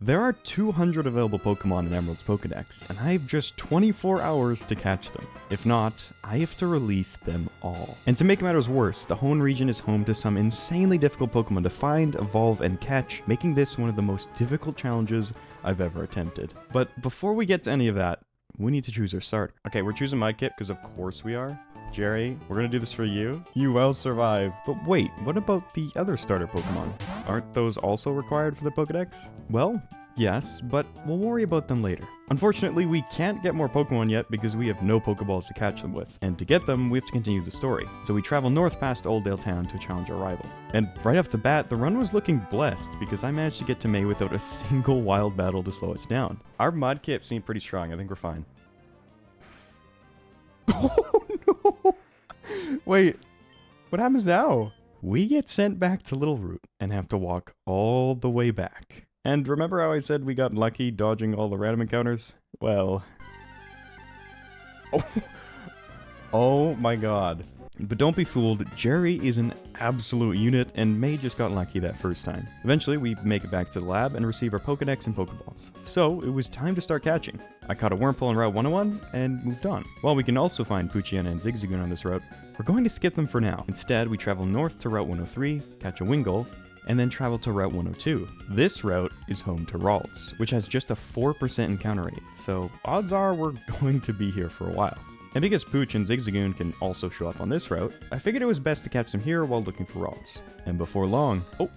There are 200 available Pokemon in Emerald's Pokedex, and I have just 24 hours to catch them. If not, I have to release them all. And to make matters worse, the Hoenn region is home to some insanely difficult Pokemon to find, evolve, and catch, making this one of the most difficult challenges I've ever attempted. But before we get to any of that, we need to choose our starter. Okay, we're choosing Mudkip because of course we are. Jerry, we're gonna do this for you. You will survive. But wait, what about the other starter Pokemon? Aren't those also required for the Pokedex? Well, yes, but we'll worry about them later. Unfortunately, we can't get more Pokemon yet because we have no Pokeballs to catch them with. And to get them, we have to continue the story. So we travel north past Oldale Town to challenge our rival. And right off the bat, the run was looking blessed because I managed to get to May without a single wild battle to slow us down. Our Mudkip seemed pretty strong. I think we're fine. Oh no! Wait, what happens now? We get sent back to Little Root and have to walk all the way back. And remember how I said we got lucky dodging all the random encounters? Well... Oh my god. But don't be fooled, Jerry is an absolute unit and May just got lucky that first time. Eventually, we make it back to the lab and receive our Pokedex and Pokeballs. So, it was time to start catching. I caught a Wurmple on Route 101 and moved on. While we can also find Poochyena and Zigzagoon on this route, we're going to skip them for now. Instead, we travel north to Route 103, catch a Wingull, and then travel to Route 102. This route is home to Ralts, which has just a 4% encounter rate, so odds are we're going to be here for a while. And because Pooch and Zigzagoon can also show up on this route, I figured it was best to catch them here while looking for Ralts. And before long, oh,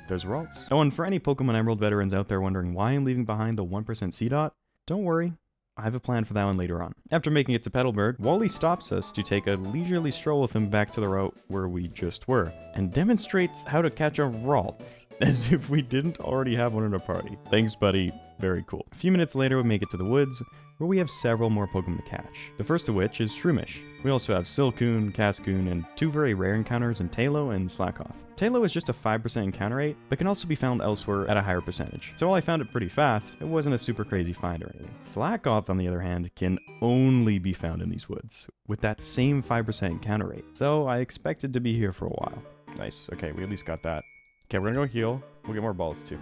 there's Ralts. Oh, and for any Pokemon Emerald veterans out there wondering why I'm leaving behind the 1% C-Dot, don't worry, I have a plan for that one later on. After making it to Petalburg, Wally stops us to take a leisurely stroll with him back to the route where we just were, and demonstrates how to catch a Ralts, as if we didn't already have one in our party. Thanks, buddy. Very cool. A few minutes later, we make it to the woods, where we have several more Pokemon to catch. The first of which is Shroomish. We also have Silcoon, Cascoon, and two very rare encounters in Tailo and Slackoth. Tailo is just a 5% encounter rate, but can also be found elsewhere at a higher percentage. So while I found it pretty fast, it wasn't a super crazy find or anything. Slackoth, on the other hand, can only be found in these woods, with that same 5% encounter rate. So I expected to be here for a while. Nice, okay, we at least got that. Okay, we're gonna go heal. We'll get more balls too.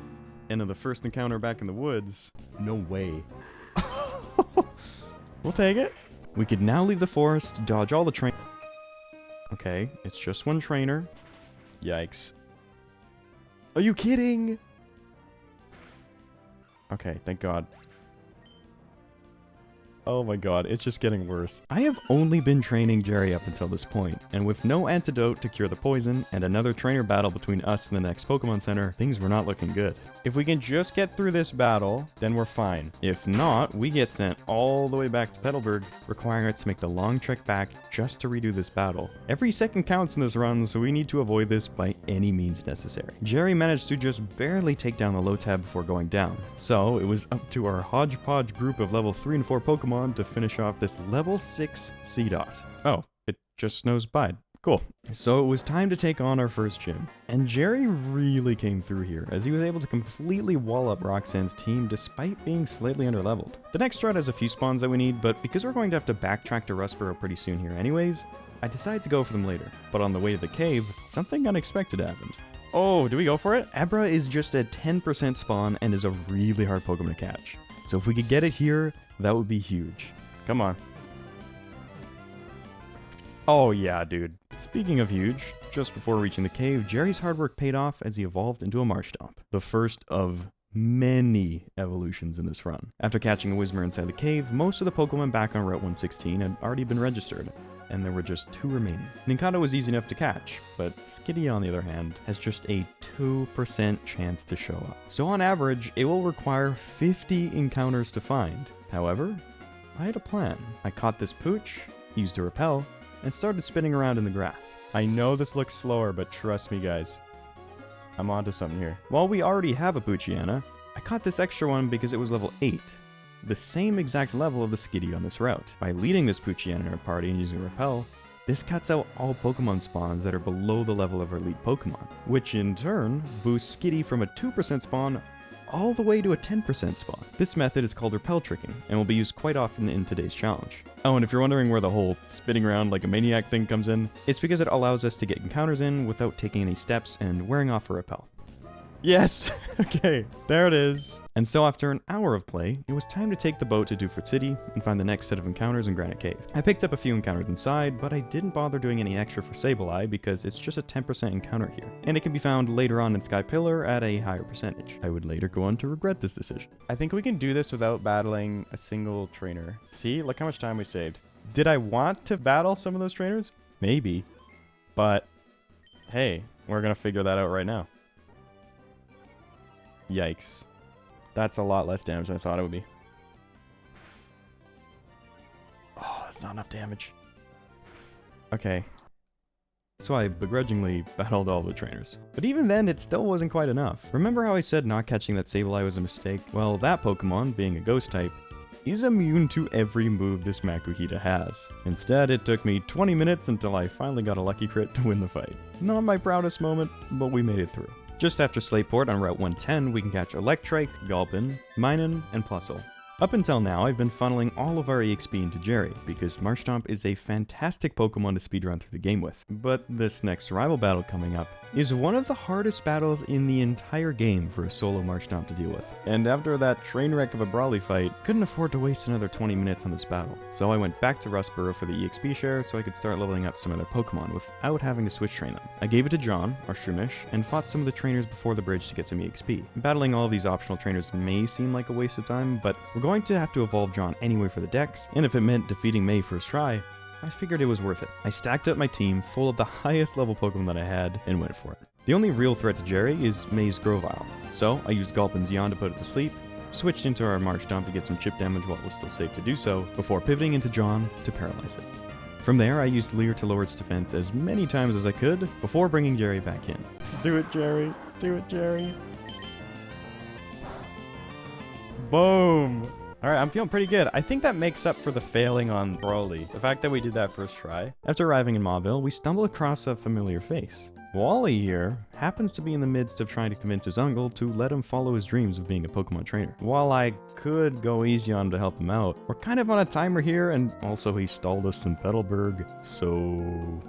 And in the first encounter back in the woods, no way. We'll take it. We could now leave the forest, dodge all the train. Okay, it's just one trainer. Yikes. Are you kidding? Okay, thank God. Oh my god, it's just getting worse. I have only been training Jerry up until this point, and with no antidote to cure the poison, and another trainer battle between us and the next Pokemon Center, things were not looking good. If we can just get through this battle, then we're fine. If not, we get sent all the way back to Petalburg, requiring us to make the long trek back just to redo this battle. Every second counts in this run, so we need to avoid this by any means necessary. Jerry managed to just barely take down the low tab before going down, so it was up to our hodgepodge group of level 3 and 4 Pokemon to finish off this level 6 C-Dot. Oh, it just snows by. Cool. So it was time to take on our first gym. And Jerry really came through here, as he was able to completely wall up Roxanne's team despite being slightly underleveled. The next route has a few spawns that we need, but because we're going to have to backtrack to Rustboro pretty soon here anyways, I decided to go for them later. But on the way to the cave, something unexpected happened. Oh, do we go for it? Abra is just a 10% spawn and is a really hard Pokemon to catch. So if we could get it here, that would be huge. Come on. Oh yeah, dude. Speaking of huge, just before reaching the cave, Jerry's hard work paid off as he evolved into a Marshtomp. The first of many evolutions in this run. After catching a Whismur inside the cave, most of the Pokemon back on Route 116 had already been registered, and there were just 2 remaining. Nincada was easy enough to catch, but Skitty, on the other hand, has just a 2% chance to show up. So on average, it will require 50 encounters to find. However, I had a plan. I caught this Pooch, used a repel, and started spinning around in the grass. I know this looks slower, but trust me guys, I'm onto something here. While we already have a Poochyena, I caught this extra one because it was level 8. The same exact level of the Skitty on this route. By leading this Poochyena in our party and using Repel, this cuts out all Pokemon spawns that are below the level of our lead Pokemon, which in turn boosts Skitty from a 2% spawn all the way to a 10% spawn. This method is called Repel Tricking, and will be used quite often in today's challenge. Oh, and if you're wondering where the whole spinning around like a maniac thing comes in, it's because it allows us to get encounters in without taking any steps and wearing off a Repel. Yes! Okay, there it is. And so after an hour of play, it was time to take the boat to Dewford City and find the next set of encounters in Granite Cave. I picked up a few encounters inside, but I didn't bother doing any extra for Sableye because it's just a 10% encounter here, and it can be found later on in Sky Pillar at a higher percentage. I would later go on to regret this decision. I think we can do this without battling a single trainer. See, look how much time we saved. Did I want to battle some of those trainers? Maybe. But, hey, we're gonna figure that out right now. Yikes. That's a lot less damage than I thought it would be. Oh, that's not enough damage. Okay. So I begrudgingly battled all the trainers. But even then, it still wasn't quite enough. Remember how I said not catching that Sableye was a mistake? Well, that Pokemon, being a ghost type, is immune to every move this Makuhita has. Instead, it took me 20 minutes until I finally got a lucky crit to win the fight. Not my proudest moment, but we made it through. Just after Slateport on Route 110, we can catch Electrike, Gulpin, Minun, and Plusle. Up until now, I've been funneling all of our EXP into Jerry, because Marshtomp is a fantastic Pokemon to speedrun through the game with. But this next rival battle coming up is one of the hardest battles in the entire game for a solo Marshtomp to deal with. And after that train wreck of a Brawly fight, couldn't afford to waste another 20 minutes on this battle. So I went back to Rustboro for the EXP share so I could start leveling up some of their Pokemon without having to switch train them. I gave it to John, or Shroomish, and fought some of the trainers before the bridge to get some EXP. Battling all of these optional trainers may seem like a waste of time, but we're going to have to evolve John anyway for the Dex, and if it meant defeating May first try, I figured it was worth it. I stacked up my team full of the highest level Pokemon that I had and went for it. The only real threat to Jerry is May's Grovyle, so I used Gulpin's Yawn to put it to sleep, switched into our Marshtomp to get some chip damage while it was still safe to do so, before pivoting into John to paralyze it. From there, I used Leer to lower its defense as many times as I could before bringing Jerry back in. Do it, Jerry. Do it, Jerry. Boom! Alright, I'm feeling pretty good. I think that makes up for the failing on Brawly. The fact that we did that first try. After arriving in Mauville, we stumble across a familiar face. Wally here happens to be in the midst of trying to convince his uncle to let him follow his dreams of being a Pokemon trainer. While I could go easy on him to help him out, we're kind of on a timer here, and also he stalled us in Petalburg, so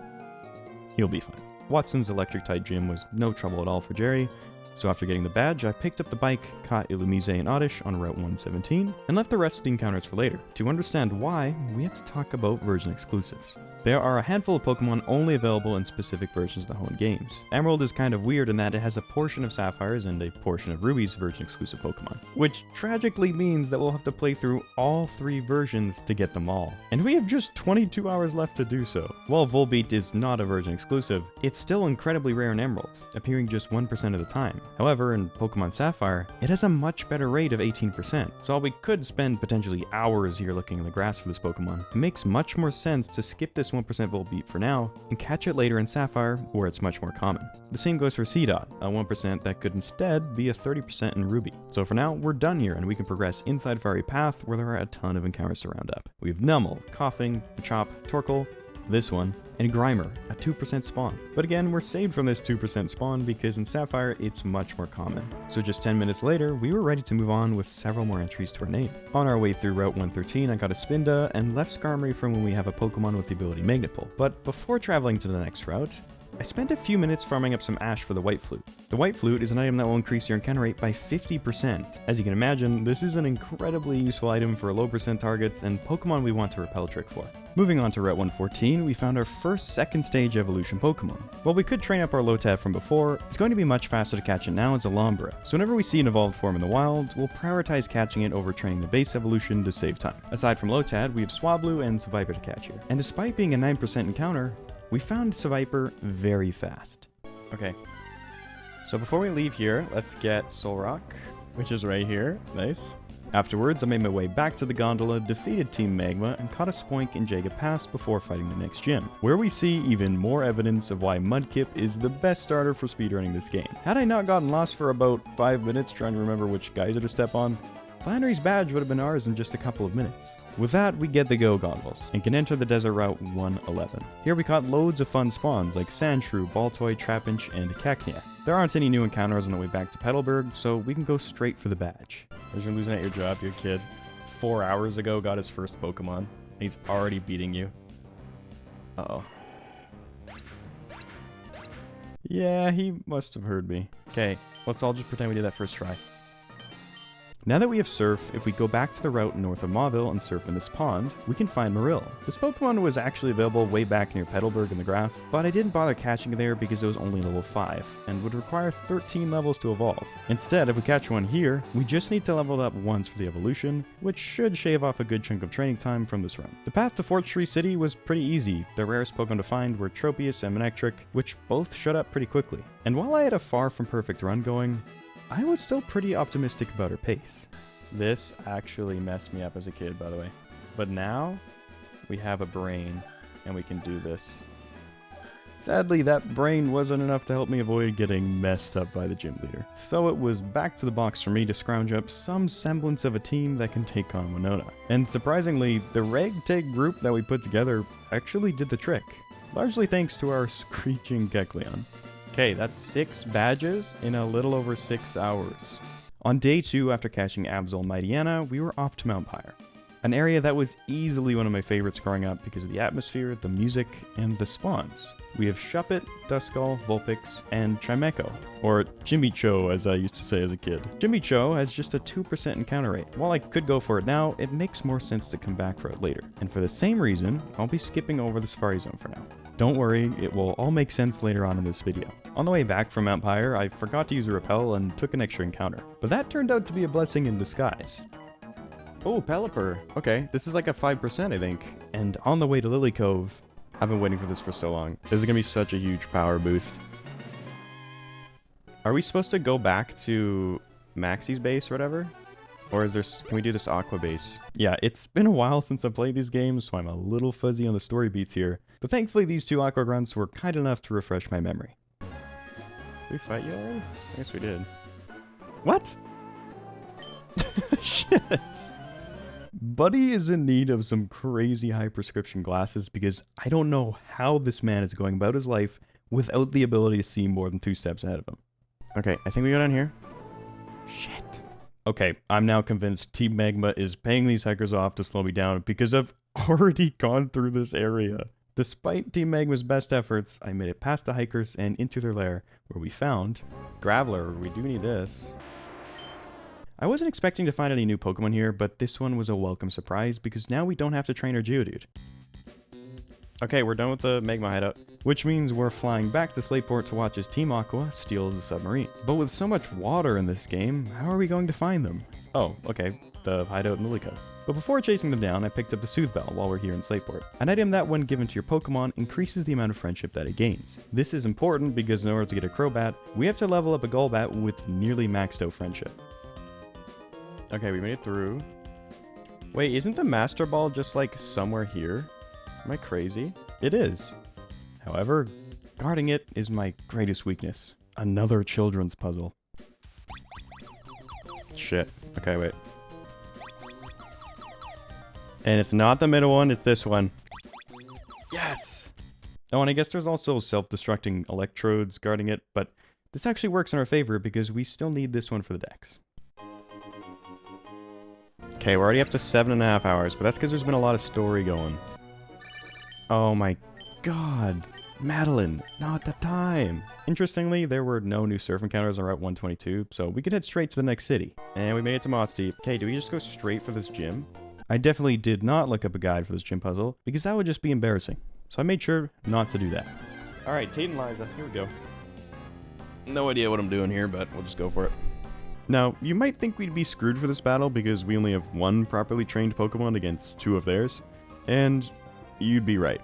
he'll be fine. Watson's electric-type gym was no trouble at all for Jerry, so after getting the badge, I picked up the bike, caught Illumise and Oddish on Route 117, and left the rest of the encounters for later. To understand why, we have to talk about version exclusives. There are a handful of Pokemon only available in specific versions of the Hoenn games. Emerald is kind of weird in that it has a portion of Sapphire's and a portion of Ruby's version exclusive Pokemon, which tragically means that we'll have to play through all 3 versions to get them all. And we have just 22 hours left to do so. While Volbeat is not a version exclusive, it's still incredibly rare in Emerald, appearing just 1% of the time. However, in Pokemon Sapphire, it has a much better rate of 18%, so while we could spend potentially hours here looking in the grass for this Pokemon, it makes much more sense to skip this 1% Volbeat for now, and catch it later in Sapphire, where it's much more common. The same goes for Seedot, a 1% that could instead be a 30% in Ruby. So for now, we're done here, and we can progress inside Fiery Path, where there are a ton of encounters to round up. We have Nummel, Coughing, Machop, Torkoal, this one, and Grimer, a 2% spawn. But again, we're saved from this 2% spawn because in Sapphire, it's much more common. So just 10 minutes later, we were ready to move on with several more entries to our name. On our way through Route 113, I got a Spinda and left Skarmory from when we have a Pokemon with the ability Magnet Pull. But before traveling to the next route, I spent a few minutes farming up some ash for the White Flute. The White Flute is an item that will increase your encounter rate by 50%. As you can imagine, this is an incredibly useful item for low percent targets and Pokemon we want to repel trick for. Moving on to Route 114, we found our first second stage evolution Pokemon. While we could train up our Lotad from before, it's going to be much faster to catch it now as a Lombra. So whenever we see an evolved form in the wild, we'll prioritize catching it over training the base evolution to save time. Aside from Lotad, we have Swablu and Seviper to catch here. And despite being a 9% encounter, we found Seviper very fast. Okay, so before we leave here, let's get Solrock, which is right here. Nice. Afterwards, I made my way back to the gondola, defeated Team Magma, and caught a Spoink in Jaga Pass before fighting the next gym, where we see even more evidence of why Mudkip is the best starter for speedrunning this game. Had I not gotten lost for about 5 minutes trying to remember which geyser to step on, Flannery's badge would have been ours in just a couple of minutes. With that, we get the Go goggles, and can enter the Desert Route 111. Here we caught loads of fun spawns like Sandshrew, Baltoy, Trapinch, and Cacnea. There aren't any new encounters on the way back to Petalburg, so we can go straight for the badge. As you're losing at your job, your kid 4 hours ago got his first Pokemon, and he's already beating you. Uh-oh. Yeah, he must have heard me. Okay, let's all just pretend we did that first try. Now that we have Surf, if we go back to the route north of Mauville and surf in this pond, we can find Marill. This Pokemon was actually available way back near Petalburg in the grass, but I didn't bother catching it there because it was only level 5, and would require 13 levels to evolve. Instead, if we catch one here, we just need to level it up once for the evolution, which should shave off a good chunk of training time from this run. The path to Fortree City was pretty easy. The rarest Pokemon to find were Tropius and Manectric, which both shut up pretty quickly. And while I had a far from perfect run going, I was still pretty optimistic about her pace. This actually messed me up as a kid, by the way. But now, we have a brain, and we can do this. Sadly, that brain wasn't enough to help me avoid getting messed up by the gym leader. So it was back to the box for me to scrounge up some semblance of a team that can take on Winona. And surprisingly, the ragtag group that we put together actually did the trick. Largely thanks to our screeching Kecleon. Okay, that's 6 badges in a little over 6 hours. On day 2, after catching Absol and Mightyena, we were off to Mount Pyre. An area that was easily one of my favorites growing up because of the atmosphere, the music, and the spawns. We have Shuppet, Duskull, Vulpix, and Chimecho, or Chimicho as I used to say as a kid. Chimicho has just a 2% encounter rate. While I could go for it now, it makes more sense to come back for it later. And for the same reason, I'll be skipping over the Safari Zone for now. Don't worry, it will all make sense later on in this video. On the way back from Mount Pyre, I forgot to use a repel and took an extra encounter. But that turned out to be a blessing in disguise. Oh, Pelipper. Okay, this is like a 5%, I think. And on the way to Lily Cove, I've been waiting for this for so long. This is gonna be such a huge power boost. Are we supposed to go back to Maxie's base or whatever? Or is there, can we do this Aqua base? Yeah, it's been a while since I played these games, so I'm a little fuzzy on the story beats here. But thankfully these 2 Aqua grunts were kind enough to refresh my memory. Did we fight you already? I guess we did. What? Shit. Buddy is in need of some crazy high prescription glasses because I don't know how this man is going about his life without the ability to see more than 2 steps ahead of him. Okay, I think we go down here. Shit. Okay, I'm now convinced Team Magma is paying these hikers off to slow me down because I've already gone through this area. Despite Team Magma's best efforts, I made it past the hikers and into their lair, where we found Graveler. We do need this. I wasn't expecting to find any new Pokemon here, but this one was a welcome surprise because now we don't have to train our Geodude. Okay, we're done with the Magma hideout, which means we're flying back to Slateport to watch as Team Aqua steal the submarine. But with so much water in this game, how are we going to find them? Oh, okay, the hideout in Lily Cove. But before chasing them down, I picked up the Soothe Bell while we're here in Slateport. An item that, when given to your Pokemon, increases the amount of friendship that it gains. This is important because in order to get a Crobat, we have to level up a Golbat with nearly maxed out friendship. Okay, we made it through. Wait, isn't the Master Ball just like somewhere here? Am I crazy? It is. However, guarding it is my greatest weakness. Another children's puzzle. Shit. Okay, wait. And it's not the middle one, it's this one. Yes! Oh, and I guess there's also self-destructing electrodes guarding it, but this actually works in our favor because we still need this one for the Dex. Okay, we're already up to 7.5 hours, but that's because there's been a lot of story going. Oh my god. Madeline, not the time. Interestingly, there were no new surf encounters on Route 122, so we could head straight to the next city. And we made it to Moss Deep. Okay, do we just go straight for this gym? I definitely did not look up a guide for this gym puzzle, because that would just be embarrassing. So I made sure not to do that. Alright, Tate and Liza, here we go. No idea what I'm doing here, but we'll just go for it. Now, you might think we'd be screwed for this battle because we only have 1 properly trained Pokemon against 2 of theirs. And you'd be right.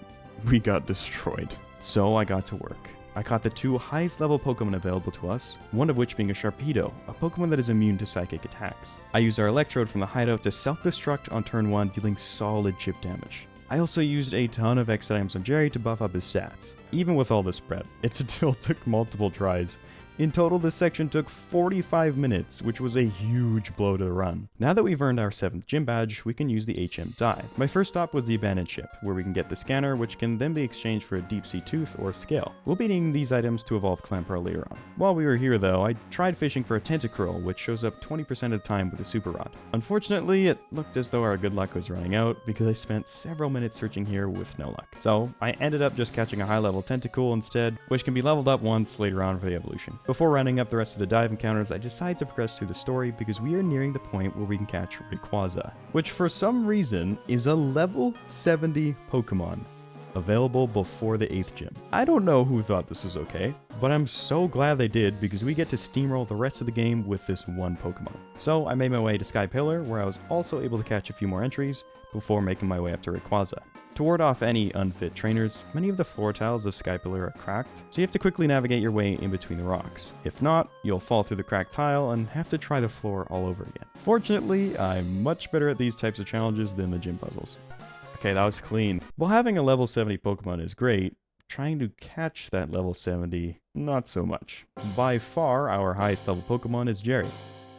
We got destroyed. So I got to work. I caught the 2 highest level Pokemon available to us, one of which being a Sharpedo, a Pokemon that is immune to psychic attacks. I used our Electrode from the hideout to self-destruct on turn 1, dealing solid chip damage. I also used a ton of X items on Jerry to buff up his stats. Even with all this prep, it still took multiple tries. In total, this section took 45 minutes, which was a huge blow to the run. Now that we've earned our 7th gym badge, we can use the HM Dive. My first stop was the abandoned ship, where we can get the scanner, which can then be exchanged for a deep sea tooth or scale. We'll be needing these items to evolve Clamperl later on. While we were here though, I tried fishing for a Tentacruel, which shows up 20% of the time with a Super Rod. Unfortunately, it looked as though our good luck was running out, because I spent several minutes searching here with no luck. So I ended up just catching a high level Tentacool instead, which can be leveled up once later on for the evolution. Before rounding up the rest of the dive encounters, I decided to progress through the story because we are nearing the point where we can catch Rayquaza, which for some reason is a level 70 Pokemon, available before the 8th gym. I don't know who thought this was okay, but I'm so glad they did because we get to steamroll the rest of the game with this one Pokemon. So I made my way to Sky Pillar, where I was also able to catch a few more entries before making my way up to Rayquaza. To ward off any unfit trainers, many of the floor tiles of Sky Pillar are cracked, so you have to quickly navigate your way in between the rocks. If not, you'll fall through the cracked tile and have to try the floor all over again. Fortunately, I'm much better at these types of challenges than the gym puzzles. Okay, that was clean. While having a level 70 Pokemon is great, trying to catch that level 70, not so much. By far, our highest level Pokemon is Jerry,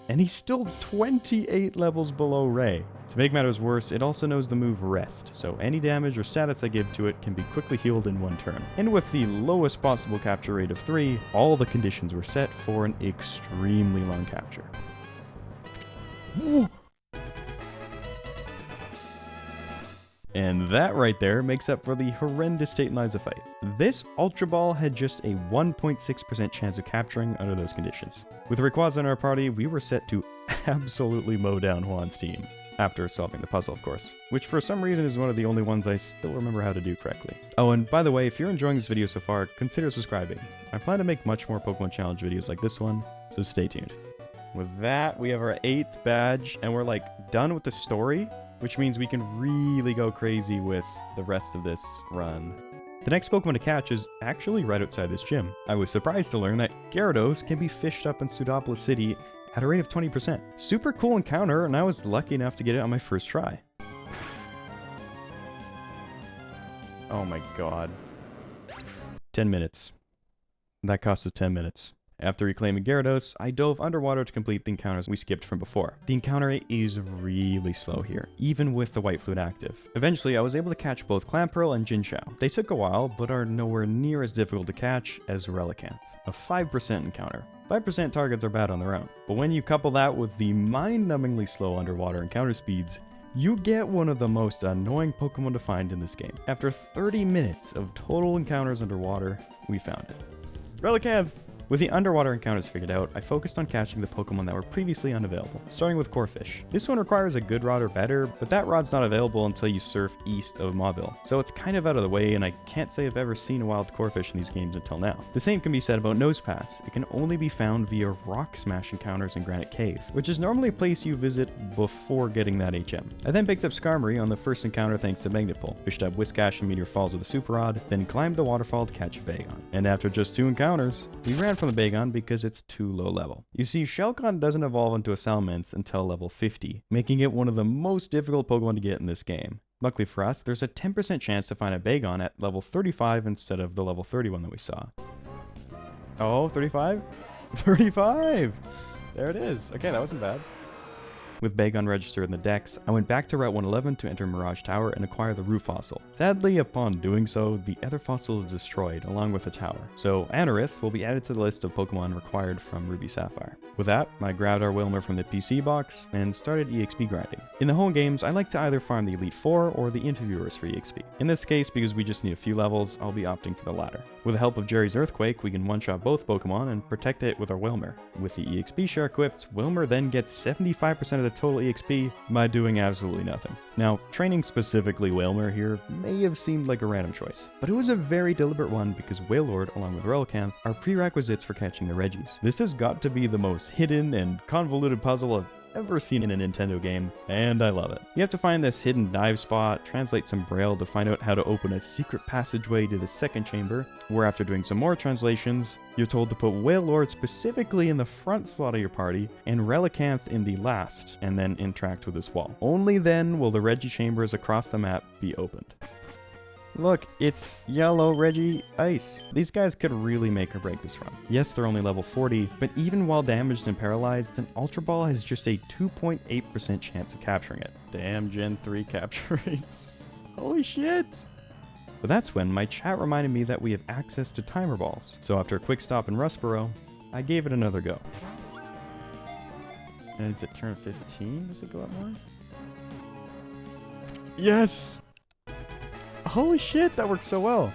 and he's still 28 levels below Ray. To make matters worse, it also knows the move Rest, so any damage or status I give to it can be quickly healed in one turn. And with the lowest possible capture rate of 3, all the conditions were set for an extremely long capture. And that right there makes up for the horrendous Tate and Liza fight. This Ultra Ball had just a 1.6% chance of capturing under those conditions. With Rayquaza in our party, we were set to absolutely mow down Juan's team. After solving the puzzle, of course. Which for some reason is one of the only ones I still remember how to do correctly. Oh, and by the way, if you're enjoying this video so far, consider subscribing. I plan to make much more Pokemon Challenge videos like this one, so stay tuned. With that, we have our 8th badge, and we're like done with the story, which means we can really go crazy with the rest of this run. The next Pokemon to catch is actually right outside this gym. I was surprised to learn that Gyarados can be fished up in Pseudopolis City at a rate of 20%. Super cool encounter, and I was lucky enough to get it on my first try. Oh my god. 10 minutes. That cost us 10 minutes. After reclaiming Gyarados, I dove underwater to complete the encounters we skipped from before. The encounter rate is really slow here, even with the White Flute active. Eventually, I was able to catch both Clamperl and Jinxiao. They took a while, but are nowhere near as difficult to catch as Relicanth, a 5% encounter. 5% targets are bad on their own, but when you couple that with the mind-numbingly slow underwater encounter speeds, you get one of the most annoying Pokemon to find in this game. After 30 minutes of total encounters underwater, we found it. Relicanth! With the underwater encounters figured out, I focused on catching the Pokemon that were previously unavailable, starting with Corphish. This one requires a good rod or better, but that rod's not available until you surf east of Mauville, so it's kind of out of the way, and I can't say I've ever seen a wild Corphish in these games until now. The same can be said about Nosepass. It can only be found via Rock Smash encounters in Granite Cave, which is normally a place you visit before getting that HM. I then picked up Skarmory on the first encounter thanks to Magnet Pull, fished up Whiscash and Meteor Falls with a Super Rod, then climbed the waterfall to catch a Bagon. And after just 2 encounters, we ran from the Bagon because it's too low level. You see, Shelgon doesn't evolve into a Salamence until level 50, making it one of the most difficult Pokemon to get in this game. Luckily for us, there's a 10% chance to find a Bagon at level 35 instead of the level 31 that we saw. Oh, 35? 35! There it is. Okay, that wasn't bad. With Bagon registered in the Dex, I went back to Route 111 to enter Mirage Tower and acquire the Roof Fossil. Sadly, upon doing so, the other fossil is destroyed, along with the tower. So Anorith will be added to the list of Pokemon required from Ruby Sapphire. With that, I grabbed our Wilmer from the PC box and started EXP grinding. In the home games, I like to either farm the Elite Four or the Interviewers for EXP. In this case, because we just need a few levels, I'll be opting for the latter. With the help of Jerry's Earthquake, we can one-shot both Pokemon and protect it with our Wilmer. With the EXP share equipped, Wilmer then gets 75% of the total EXP by doing absolutely nothing. Now, training specifically Wilmer here may have seemed like a random choice, but it was a very deliberate one because Wailord along with Relicanth are prerequisites for catching the Reggies. This has got to be the most hidden and convoluted puzzle I've ever seen in a Nintendo game, and I love it. You have to find this hidden dive spot, translate some Braille to find out how to open a secret passageway to the second chamber, where after doing some more translations, you're told to put Wailord specifically in the front slot of your party, and Relicanth in the last, and then interact with this wall. Only then will the Reggie chambers across the map be opened. Look, it's Yellow Reggie Ice. These guys could really make or break this run. Yes, they're only level 40, but even while damaged and paralyzed, an Ultra Ball has just a 2.8% chance of capturing it. Damn Gen 3 capture rates. Holy shit! But that's when my chat reminded me that we have access to Timer Balls. So after a quick stop in Rustboro, I gave it another go. And is it turn 15? Does it go up more? Yes! Holy shit, that worked so well.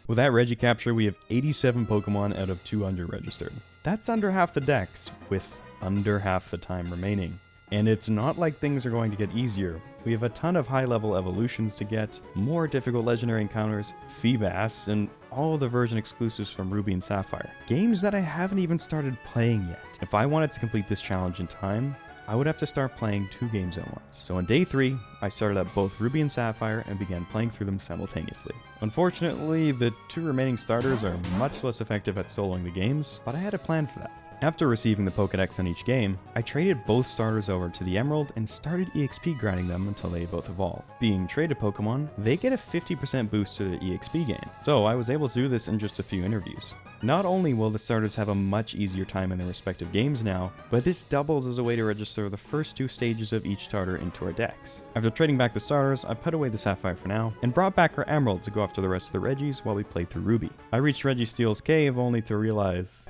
With that Reggie capture, we have 87 Pokemon out of 200 registered. That's under half the dex, with under half the time remaining. And it's not like things are going to get easier. We have a ton of high-level evolutions to get, more difficult legendary encounters, Feebas, and all of the version exclusives from Ruby and Sapphire. Games that I haven't even started playing yet. If I wanted to complete this challenge in time, I would have to start playing 2 games at once. So on day 3, I started up both Ruby and Sapphire and began playing through them simultaneously. Unfortunately, the 2 remaining starters are much less effective at soloing the games, but I had a plan for that. After receiving the Pokedex on each game, I traded both starters over to the Emerald and started EXP grinding them until they both evolve. Being traded Pokemon, they get a 50% boost to the EXP gain, so I was able to do this in just a few interviews. Not only will the starters have a much easier time in their respective games now, but this doubles as a way to register the first 2 stages of each starter into our decks. After trading back the starters, I put away the Sapphire for now, and brought back our Emerald to go after the rest of the Reggies while we played through Ruby. I reached Registeel's cave only to realize...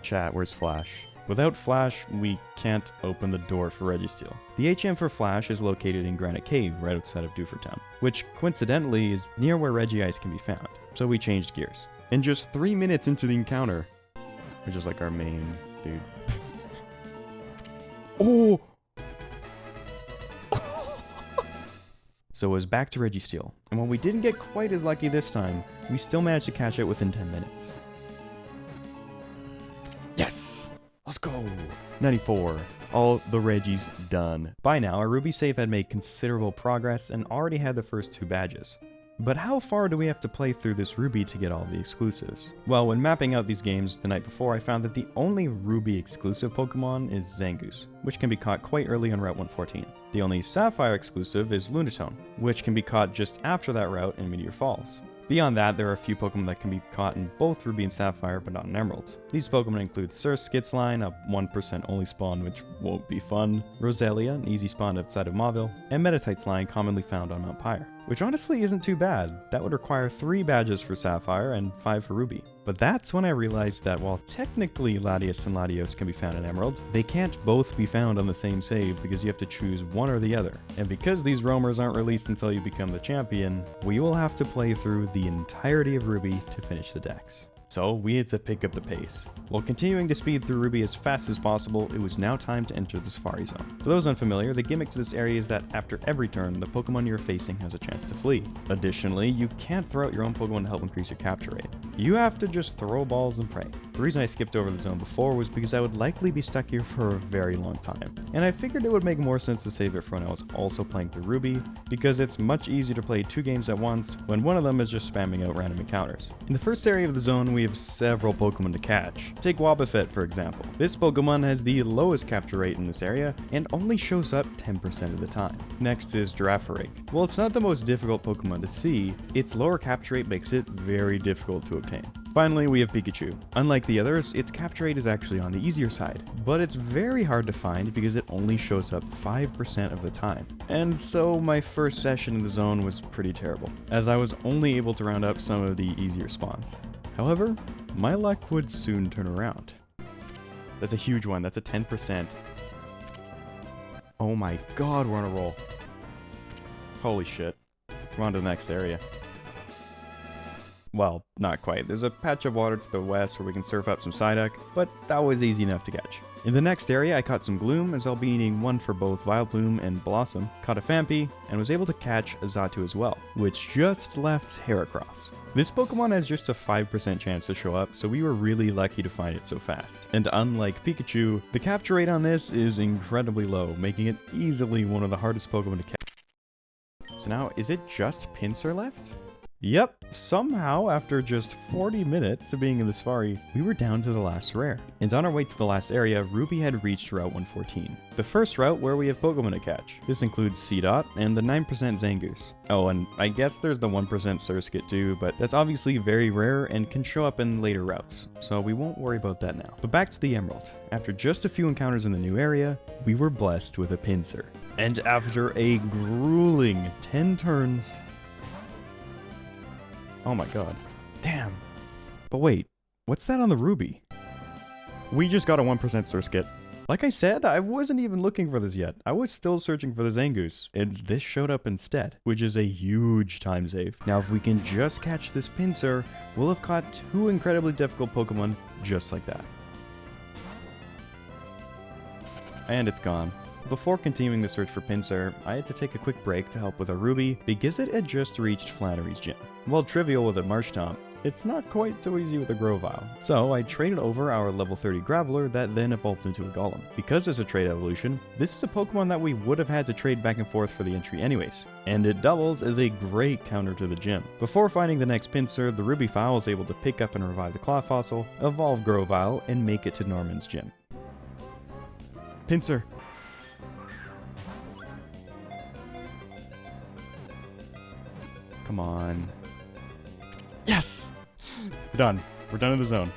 Chat, where's Flash? Without Flash, we can't open the door for Registeel. The HM for Flash is located in Granite Cave, right outside of Doofertown, which coincidentally is near where Regice can be found, so we changed gears. And just 3 minutes into the encounter, which is like our main dude. Oh! So it was back to Registeel, and while we didn't get quite as lucky this time, we still managed to catch it within 10 minutes. Yes! Let's go! 94. All the Reggies done. By now, our Ruby save had made considerable progress and already had the first 2 badges. But how far do we have to play through this Ruby to get all the exclusives? Well, when mapping out these games the night before, I found that the only Ruby exclusive Pokemon is Zangoose, which can be caught quite early on Route 114. The only Sapphire exclusive is Lunatone, which can be caught just after that route in Meteor Falls. Beyond that, there are a few Pokemon that can be caught in both Ruby and Sapphire, but not in Emerald. These Pokemon include Surskit's-line, a 1% only spawn which won't be fun, Roselia, an easy spawn outside of Mauville, and Meditite's-line, commonly found on Mount Pyre. Which honestly isn't too bad. That would require 3 badges for Sapphire and 5 for Ruby. But that's when I realized that while technically Latias and Latios can be found in Emerald, they can't both be found on the same save because you have to choose one or the other. And because these roamers aren't released until you become the champion, we will have to play through the entirety of Ruby to finish the decks. So we had to pick up the pace. While continuing to speed through Ruby as fast as possible, it was now time to enter the Safari Zone. For those unfamiliar, the gimmick to this area is that after every turn, the Pokemon you're facing has a chance to flee. Additionally, you can't throw out your own Pokemon to help increase your capture rate. You have to just throw balls and pray. The reason I skipped over the zone before was because I would likely be stuck here for a very long time. And I figured it would make more sense to save it for when I was also playing through Ruby, because it's much easier to play 2 games at once when one of them is just spamming out random encounters. In the first area of the zone, we have several Pokemon to catch. Take Wobbuffet for example. This Pokemon has the lowest capture rate in this area and only shows up 10% of the time. Next is Girafarig. While it's not the most difficult Pokemon to see, its lower capture rate makes it very difficult to obtain. Finally, we have Pikachu. Unlike the others, its capture rate is actually on the easier side, but it's very hard to find because it only shows up 5% of the time. And so my first session in the zone was pretty terrible, as I was only able to round up some of the easier spawns. However, my luck would soon turn around. That's a huge one, that's a 10%. Oh my god, we're on a roll. Holy shit. We're on to the next area. Well, not quite. There's a patch of water to the west where we can surf up some Psyduck, but that was easy enough to catch. In the next area, I caught some Gloom, as I'll be needing one for both Vileplume and Blossom, caught a Phanpy, and was able to catch a Xatu as well, which just left Heracross. This Pokemon has just a 5% chance to show up, so we were really lucky to find it so fast. And unlike Pikachu, the capture rate on this is incredibly low, making it easily one of the hardest Pokemon to catch. So now, is it just Pinsir left? Yep, somehow after just 40 minutes of being in the Safari, we were down to the last rare. And on our way to the last area, Ruby had reached Route 114, the first route where we have Pokemon to catch. This includes Seedot and the 9% Zangoose. Oh, and I guess there's the 1% Surskit too, but that's obviously very rare and can show up in later routes, so we won't worry about that now. But back to the Emerald. After just a few encounters in the new area, we were blessed with a Pinsir. And after a grueling 10 turns, oh my god. Damn. But wait, what's that on the Ruby? We just got a 1% Surskit. Like I said, I wasn't even looking for this yet. I was still searching for the Zangoose, and this showed up instead, which is a huge time save. Now, if we can just catch this Pinsir, we'll have caught 2 incredibly difficult Pokemon just like that. And it's gone. Before continuing the search for Pinsir, I had to take a quick break to help with a Ruby because it had just reached Flannery's gym. While trivial with a Marshtomp, it's not quite so easy with a Grovyle. So I traded over our level 30 Graveler that then evolved into a Golem. Because it's a trade evolution, this is a Pokemon that we would have had to trade back and forth for the entry anyways. And it doubles as a great counter to the gym. Before finding the next Pinsir, the Rubyphile was able to pick up and revive the Claw Fossil, evolve Grovyle, and make it to Norman's gym. Pinsir! Come on. Yes! We're done. We're done in the zone.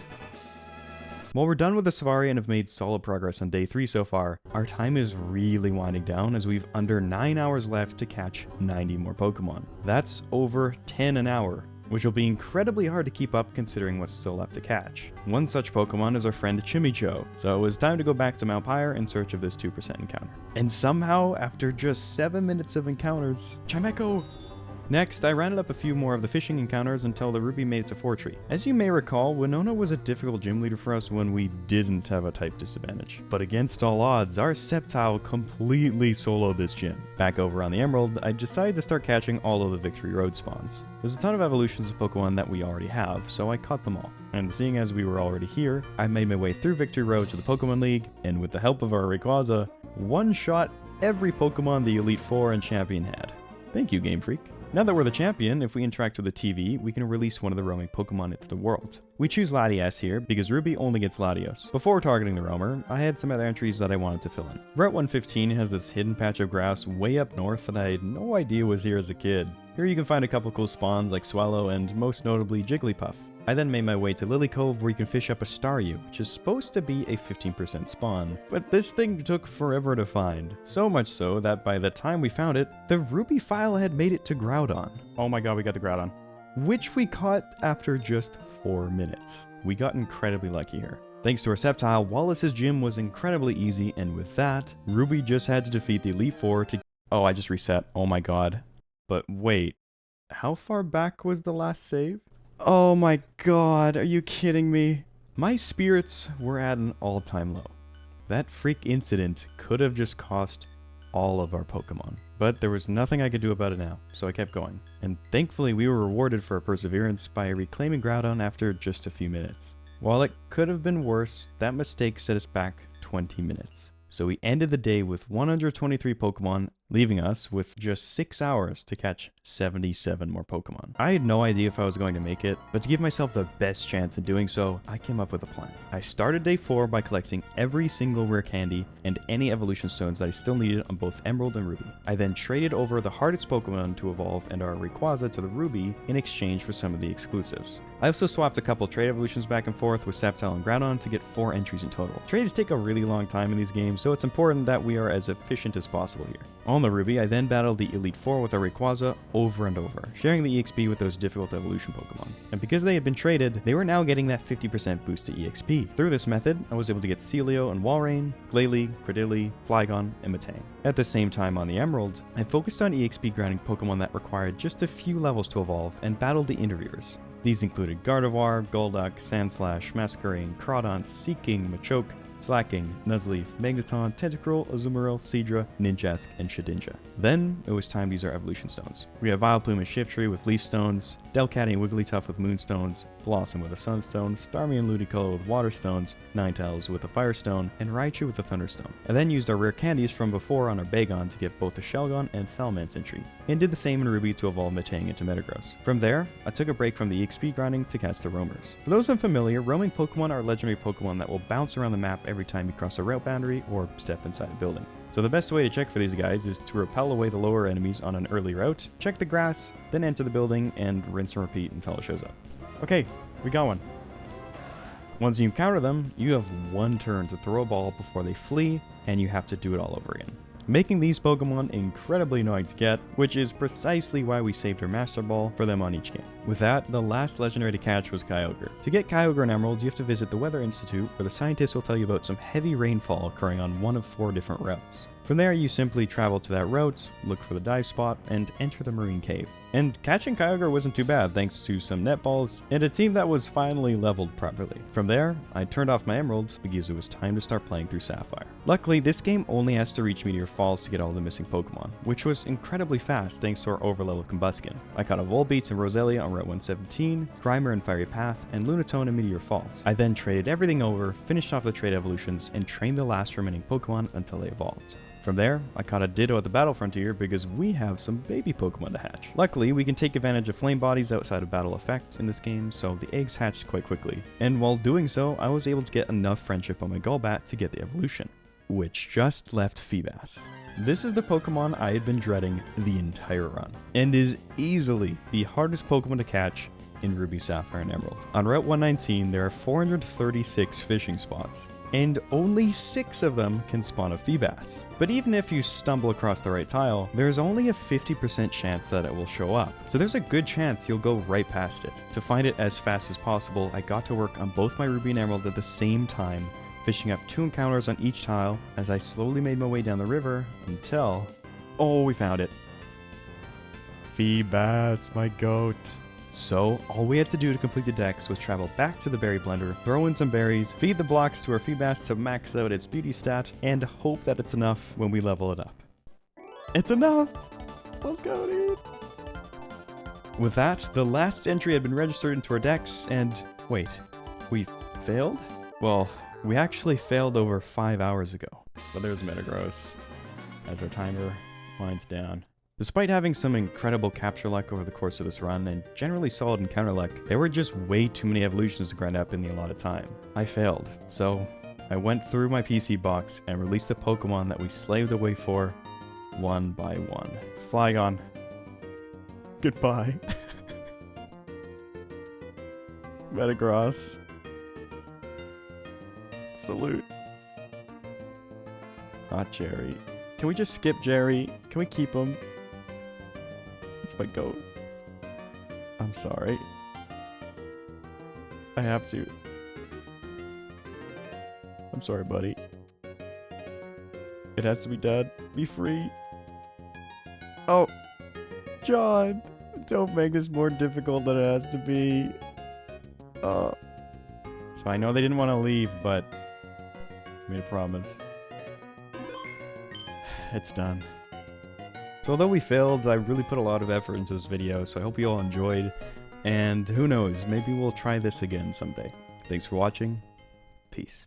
While we're done with the safari and have made solid progress on day 3 so far, our time is really winding down as we've under 9 hours left to catch 90 more Pokemon. That's over 10 an hour, which will be incredibly hard to keep up considering what's still left to catch. One such Pokemon is our friend Chimicho, so it was time to go back to Mount Pyre in search of this 2% encounter. And somehow, after just 7 minutes of encounters, Chimecho! Next, I rounded up a few more of the fishing encounters until the Ruby made it to Fortree. As you may recall, Winona was a difficult gym leader for us when we didn't have a type disadvantage. But against all odds, our Sceptile completely soloed this gym. Back over on the Emerald, I decided to start catching all of the Victory Road spawns. There's a ton of evolutions of Pokemon that we already have, so I caught them all. And seeing as we were already here, I made my way through Victory Road to the Pokemon League, and with the help of our Rayquaza, one-shot every Pokemon the Elite Four and Champion had. Thank you, Game Freak. Now that we're the champion, if we interact with the TV, we can release one of the roaming Pokemon into the world. We choose Latias here because Ruby only gets Latios. Before targeting the roamer, I had some other entries that I wanted to fill in. Route 115 has this hidden patch of grass way up north that I had no idea was here as a kid. Here you can find a couple cool spawns like Swallow and most notably Jigglypuff. I then made my way to Lily Cove where you can fish up a Staryu, which is supposed to be a 15% spawn, but this thing took forever to find. So much so that by the time we found it, the Rubyphile had made it to Groudon. Oh my god, we got the Groudon. Which we caught after just 4 minutes. We got incredibly lucky here. Thanks to our Sceptile, Wallace's gym was incredibly easy, and with that, Ruby just had to defeat the Elite Four to... Oh, I just reset. Oh my god. But wait, how far back was the last save? Oh my god, are you kidding me? My spirits were at an all-time low. That freak incident could have just cost all of our Pokemon. But there was nothing I could do about it now, so I kept going. And thankfully we were rewarded for our perseverance by reclaiming Groudon after just a few minutes. While it could have been worse, that mistake set us back 20 minutes. So we ended the day with 123 Pokemon, leaving us with just 6 hours to catch 77 more Pokemon. I had no idea if I was going to make it, but to give myself the best chance in doing so, I came up with a plan. I started day 4 by collecting every single rare candy and any evolution stones that I still needed on both Emerald and Ruby. I then traded over the hardest Pokemon to evolve and our Rayquaza to the Ruby in exchange for some of the exclusives. I also swapped a couple trade evolutions back and forth with Sceptile and Groudon to get 4 entries in total. Trades take a really long time in these games, so it's important that we are as efficient as possible here. On the Ruby, I then battled the Elite Four with our Rayquaza over and over, sharing the EXP with those difficult evolution Pokemon. And because they had been traded, they were now getting that 50% boost to EXP. Through this method, I was able to get Celio and Walrein, Glalie, Credilli, Flygon, and Metang. At the same time on the Emerald, I focused on EXP grinding Pokemon that required just a few levels to evolve and battled the interviewers. These included Gardevoir, Golduck, Sandslash, Masquerain, Crawdont, Seaking, Machoke, Slacking, Nuzleaf, Magneton, Tentacruel, Azumarill, Seadra, Ninjask, and Shedinja. Then, it was time to use our evolution stones. We have Vileplume and Shiftry with Leaf Stones, Delcatty and Wigglytuff with Moonstones, Blossom with a Sunstone, Starmie and Ludicolo with Water Stones, Ninetales with a Firestone, and Raichu with a Thunderstone. I then used our rare candies from before on our Bagon to get both the Shelgon and Salamence entry, and did the same in Ruby to evolve Metang into Metagross. From there, I took a break from the EXP grinding to catch the roamers. For those unfamiliar, roaming Pokemon are legendary Pokemon that will bounce around the map every time you cross a route boundary or step inside a building. So the best way to check for these guys is to repel away the lower enemies on an early route, check the grass, then enter the building, and rinse and repeat until it shows up. Okay, we got one. Once you encounter them, you have one turn to throw a ball before they flee, and you have to do it all over again. making these Pokemon incredibly annoying to get, which is precisely why we saved our Master Ball for them on each game. With that, the last legendary to catch was Kyogre. To get Kyogre and Emeralds, you have to visit the Weather Institute, where the scientists will tell you about some heavy rainfall occurring on one of 4 different routes. From there, you simply travel to that route, look for the dive spot, and enter the Marine Cave. And catching Kyogre wasn't too bad thanks to some netballs and a team that was finally leveled properly. From there, I turned off my Emeralds because it was time to start playing through Sapphire. Luckily, this game only has to reach Meteor Falls to get all the missing Pokemon, which was incredibly fast thanks to our overleveled Combuskin. I caught a Volbeat and Roselia on Route 117, Grimer and Fiery Path, and Lunatone and Meteor Falls. I then traded everything over, finished off the trade evolutions, and trained the last remaining Pokemon until they evolved. From there, I caught a Ditto at the Battle Frontier because we have some baby Pokemon to hatch. Luckily, we can take advantage of flame bodies outside of battle effects in this game, so the eggs hatched quite quickly. And while doing so, I was able to get enough friendship on my Golbat to get the evolution, which just left Feebas. This is the Pokemon I had been dreading the entire run, and is easily the hardest Pokemon to catch in Ruby, Sapphire, and Emerald. On Route 119, there are 436 fishing spots, and only 6 of them can spawn a Feebas. But even if you stumble across the right tile, there's only a 50% chance that it will show up, so there's a good chance you'll go right past it. To find it as fast as possible, I got to work on both my Ruby and Emerald at the same time, fishing up 2 encounters on each tile as I slowly made my way down the river until... oh, we found it. Feebas, my goat. So, all we had to do to complete the dex was travel back to the berry blender, throw in some berries, feed the blocks to our Feebas to max out its beauty stat, and hope that it's enough when we level it up. It's enough! Let's go, dude! With that, the last entry had been registered into our dex, and wait, we failed? Well, we actually failed over 5 hours ago. But there's Metagross as our timer winds down. Despite having some incredible capture luck over the course of this run and generally solid encounter luck, there were just way too many evolutions to grind up in the allotted time. I failed, so I went through my PC box and released the Pokemon that we slaved away for one by one. Flygon. Goodbye. Metagross. Salute. Not Jerry. Can we just skip Jerry? Can we keep him? It's my goat. I'm sorry. I have to. I'm sorry, buddy. It has to be done. Be free. Oh, John, don't make this more difficult than it has to be. So I know they didn't want to leave, but I made a promise. It's done. So although we failed, I really put a lot of effort into this video, so I hope you all enjoyed. And who knows, maybe we'll try this again someday. Thanks for watching. Peace.